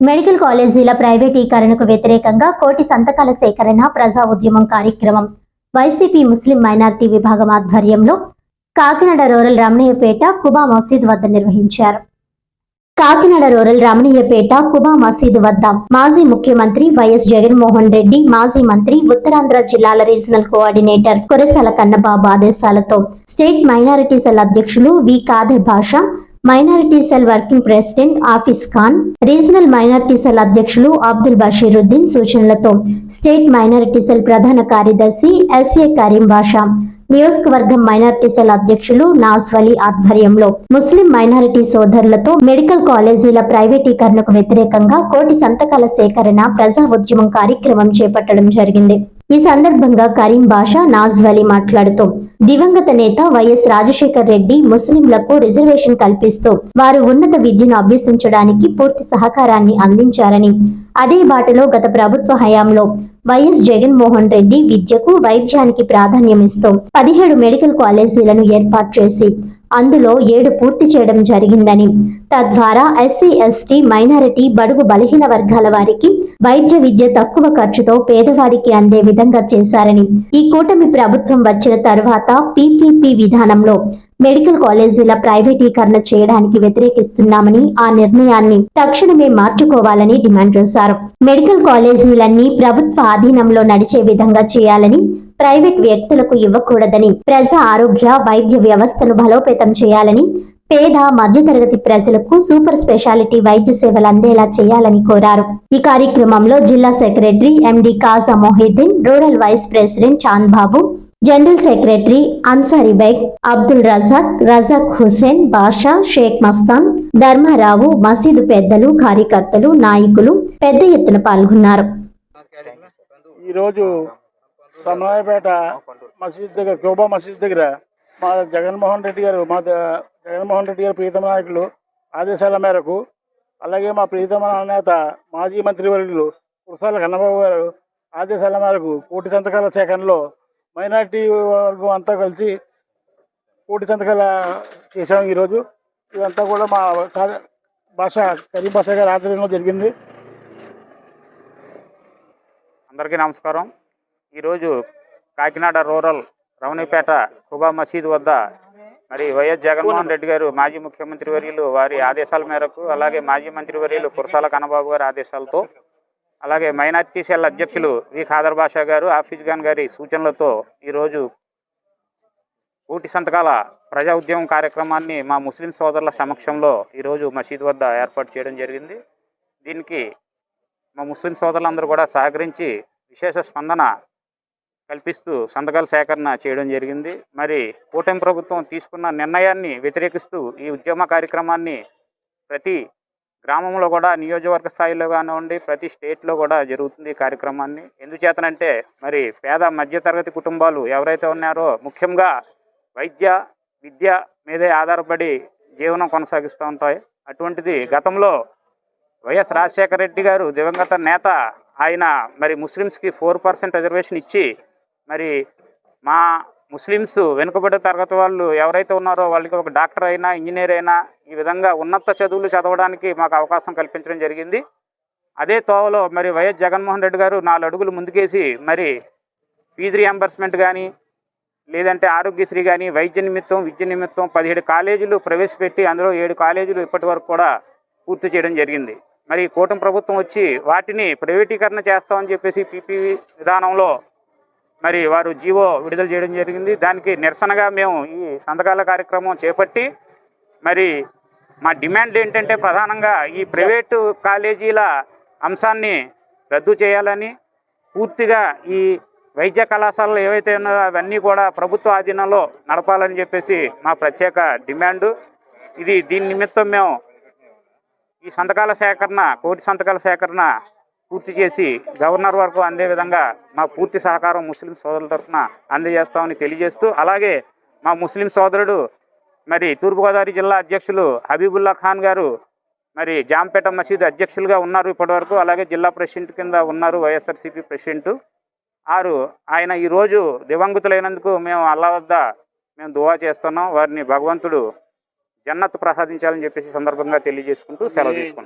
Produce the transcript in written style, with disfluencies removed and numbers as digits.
Medical కాలేజీల ప్రైవేటీకరణకు వ్యతిరేకంగా కోటి సంతకాల సేకరణ ప్రజా ఉద్యమం కార్యక్రమం వైసీపీ ముస్లిం మైనార్టీ విభాగం ఆధ్వర్యంలో కాకినాడ రూరల్ రమణీయపేట కుబా మసీద్ వద్ద నిర్వహించారు. కాకినాడ రూరల్ రమణీయపేట కుబా మసీద్ వద్ద మాజీ ముఖ్యమంత్రి వైఎస్ జగన్మోహన్ రెడ్డి, మాజీ మంత్రి, ఉత్తరాంధ్ర జిల్లాల రీజనల్ కోఆర్డినేటర్ కురసాల కన్నబాబు ఆదేశాలతో స్టేట్ మైనారిటీ సెల్ అధ్యక్షులు V Khader Basha, minority cell working president Afees Khan, regional minority cell అధ్యక్షులు అబ్దుల్ బషీరుద్దీన్ సూచనలతో స్టేట్ మైనారిటీ సెల్ ప్రధాన కార్యదర్శి ఎస్ఏ కరీం బాషా, నియోజకవర్గం మైనారిటీ సెల్ అధ్యక్షులు నాస్వలి ఆధ్వర్యంలో ముస్లిం మైనారిటీ సోదరులతో మెడికల్ కాలేజీల ప్రైవేటీకరణకు వ్యతిరేకంగా కోటి సంతకాల సేకరణ ప్రజా ఉద్యమం కార్యక్రమం చేపట్టడం జరిగింది. ఈ సందర్భంగా కరీం బాషా, నాజ్వలి మాట్లాడుతూ దివంగత నేత వైఎస్ రాజశేఖర్ రెడ్డి ముస్లింలకు రిజర్వేషన్ కల్పిస్తూ వారు ఉన్నత విద్యను అభ్యసించడానికి పూర్తి సహకారాన్ని అందించారని, అదే బాటలో గత ప్రభుత్వ హయాంలో వైఎస్ జగన్మోహన్ రెడ్డి విద్యకు, వైద్యానికి ప్రాధాన్యమిస్తూ 17 మెడికల్ కాలేజీలను ఏర్పాటు చేసి అందులో 7 పూర్తి చేయడం జరిగిందని, తద్వారా ఎస్సీ, ఎస్టీ, మైనారిటీ, బడుగు బలహీన వర్గాల వారికి వైద్య విద్య తక్కువ ఖర్చుతో పేదవారికి అందే విధంగా చేశారని, ఈ కూటమి ప్రభుత్వం వచ్చిన తర్వాత పీపీపీ విధానంలో మెడికల్ కాలేజీల ప్రైవేటీకరణ చేయడానికి వ్యతిరేకిస్తున్నామని, ఆ నిర్ణయాన్ని తక్షణమే మార్చుకోవాలని డిమాండ్ చేశారు. మెడికల్ కాలేజీలన్నీ ప్రభుత్వ ఆధీనంలో నడిచే విధంగా చేయాలని, ప్రైవేట్ వ్యక్తులకు ఇవ్వకూడదని, ప్రజా ఆరోగ్య వైద్య వ్యవస్థను బలోపేతం చేయాలని, పేద మధ్యతరగతి ప్రజలకు సూపర్ స్పెషాలిటీ వైద్య సేవలు అందేలా చేయాలని కోరారు. ఈ కార్యక్రమంలో జిల్లా secretary MD Khaja Mohiddin, rural vice president Chand Babu, general secretary Ansari Baig, Abdul Razak, Razak Hussain, Basha, Shaik Mastan, Dharmarao, మసీదు పెద్దలు, కార్యకర్తలు, నాయకులు పెద్ద ఎత్తున పాల్గొన్నారు. ఈరోజు రమణీయపేట మసీద్ దగ్గర, కోబా మసీద్ దగ్గర మా జగన్మోహన్ రెడ్డి గారు ప్రీతమ నాయకులు ఆదేశాల మేరకు, అలాగే మా ప్రీతమ నేత మాజీ మంత్రివర్యులు కురసాల కన్నబాబు గారు ఆదేశాల మేరకు కోటి సంతకాల సేకరణలో మైనార్టీ వర్గం అంతా కలిసి కోటి సంతకాల చేసాము. ఈరోజు ఇదంతా కూడా మా కరీం బాషా గారి ఆధ్వర్యంలో జరిగింది. అందరికీ నమస్కారం. ఈరోజు కాకినాడ రూరల్ రమణీపేట కుబా మసీద్ వద్ద మరి వైఎస్ జగన్మోహన్ రెడ్డి గారు మాజీ ముఖ్యమంత్రి వర్యులు వారి ఆదేశాల మేరకు, అలాగే మాజీ మంత్రి వర్యులు కురసాల కన్నబాబు గారి ఆదేశాలతో, అలాగే మైనార్టీ సెల్ అధ్యక్షులు వి ఖాదర్ బాషా గారు, ఆఫీస్ ఖాన్ గారి సూచనలతో ఈరోజు కోటి సంతకాల ప్రజా ఉద్యమం కార్యక్రమాన్ని మా ముస్లిం సోదరుల సమక్షంలో ఈరోజు మసీద్ వద్ద ఏర్పాటు చేయడం జరిగింది. దీనికి మా ముస్లిం సోదరులందరూ కూడా సహకరించి విశేష స్పందన కల్పిస్తూ సంతకాల సేకరణ చేయడం జరిగింది. మరి కూటమి ప్రభుత్వం తీసుకున్న నిర్ణయాన్ని వ్యతిరేకిస్తూ ఈ ఉద్యమ కార్యక్రమాన్ని ప్రతి గ్రామంలో కూడా, నియోజకవర్గ స్థాయిలో కానివ్వండి, ప్రతి స్టేట్లో కూడా జరుగుతుంది ఈ కార్యక్రమాన్ని. ఎందుచేతనంటే మరి పేద మధ్యతరగతి కుటుంబాలు ఎవరైతే ఉన్నారో ముఖ్యంగా వైద్య విద్య మీదే ఆధారపడి జీవనం కొనసాగిస్తూ ఉంటాయి. అటువంటిది గతంలో వైఎస్ రాజశేఖర రెడ్డి గారు దివంగత నేత, ఆయన మరి ముస్లిమ్స్కి 4% రిజర్వేషన్ ఇచ్చి మరి మా ముస్లిమ్స్ వెనుకబడే తరగతి వాళ్ళు ఎవరైతే ఉన్నారో వాళ్ళకి ఒక డాక్టర్ అయినా, ఇంజనీర్ అయినా, ఈ విధంగా ఉన్నత చదువులు చదవడానికి మాకు అవకాశం కల్పించడం జరిగింది. అదే తోవలో మరి వైఎస్ జగన్మోహన్ రెడ్డి గారు 4 అడుగులు ముందుకేసి మరి ఫీజు రియంబర్స్మెంట్ కానీ, లేదంటే ఆరోగ్యశ్రీ కానీ, వైద్య నిమిత్తం, విద్య నిమిత్తం 17 కాలేజీలు ప్రవేశపెట్టి అందులో 7 కాలేజీలు ఇప్పటి వరకు కూడా పూర్తి చేయడం జరిగింది. మరి కూటమి ప్రభుత్వం వచ్చి వాటిని ప్రైవేటీకరణ చేస్తామని చెప్పేసి పీపీపీ విధానంలో మరి వారు జీవో విడుదల చేయడం జరిగింది. దానికి నిరసనగా మేము ఈ సంతకాల కార్యక్రమం చేపట్టి మరి మా డిమాండ్ ఏంటంటే ప్రధానంగా ఈ ప్రైవేటు కాలేజీల అంశాన్ని రద్దు చేయాలని, పూర్తిగా ఈ వైద్య కళాశాలలు ఏవైతే ఉన్నాయో అవన్నీ కూడా ప్రభుత్వ ఆధీనంలో నడపాలని చెప్పేసి మా ప్రత్యేక డిమాండు. దీని నిమిత్తం మేము ఈ సంతకాల సేకరణ, కోటి సంతకాల సేకరణ పూర్తి చేసి గవర్నర్ వరకు అందే విధంగా మా పూర్తి సహకారం ముస్లిం సోదరుల తరఫున అందజేస్తామని తెలియజేస్తూ, అలాగే మా ముస్లిం సోదరుడు మరి తూర్పుగోదావరి జిల్లా అధ్యక్షులు హబీబుల్లా ఖాన్ గారు మరి జాంపేట మసీద్ అధ్యక్షులుగా ఉన్నారు ఇప్పటివరకు. అలాగే జిల్లా ప్రెసిడెంట్ కింద ఉన్నారు వైఎస్ఆర్సీపీ ప్రెసిడెంట్. ఆయన ఈరోజు దివంగతులైనందుకు మేము అల్లా వద్ద మేము దువా చేస్తున్నాం. వారిని భగవంతుడు జన్నత్ ప్రసాదించాలని చెప్పేసి సందర్భంగా తెలియజేసుకుంటూ సెలవు తీసుకుంటాం.